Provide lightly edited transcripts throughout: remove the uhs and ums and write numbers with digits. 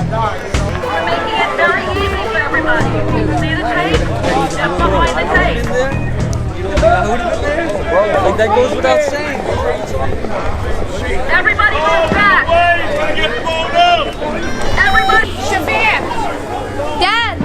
making it very easy for everybody. See the tape? Just behind the tape. Like that goes without saying. Everybody move back. Everybody. Shabam! Dad!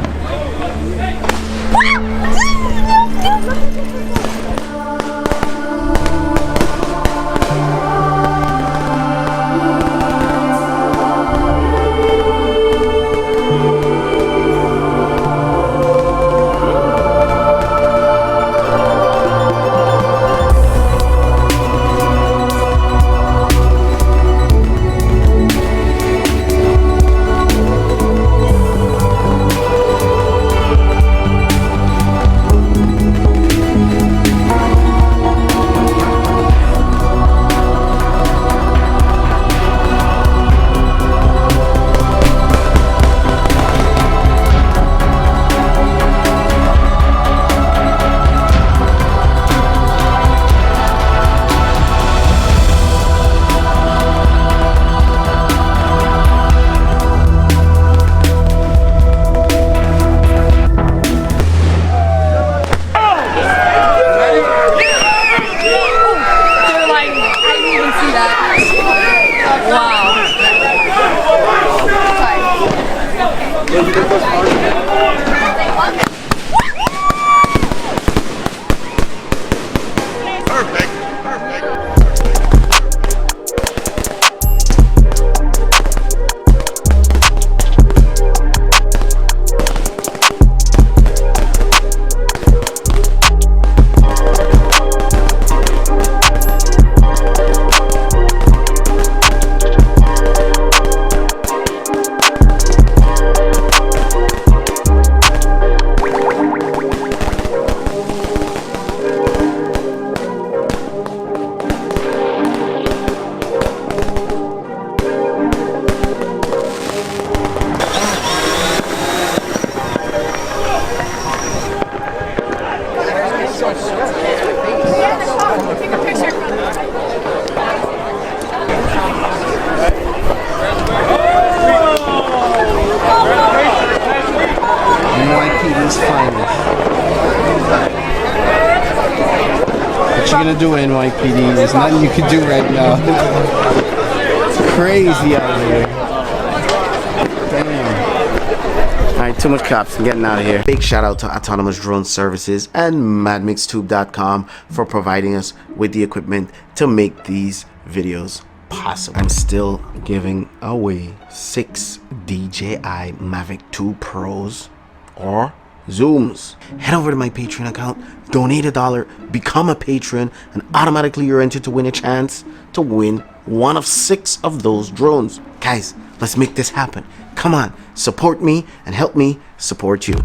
NYPD's finest. What you gonna do, NYPD? There's nothing you can do right now. It's crazy out here. Damn. Alright, too much cops. I'm getting out of here. Big shout out to Autonomous Drone Services and MadMixTube.com for providing us with the equipment to make these videos possible. I'm still giving away 6 DJI Mavic 2 Pros or Zooms. Head over to my Patreon account, donate $1, become a patron, and automatically you're entered to win a chance to win one of 6 of those drones. Guys, let's make this happen. Come on, support me and help me support you.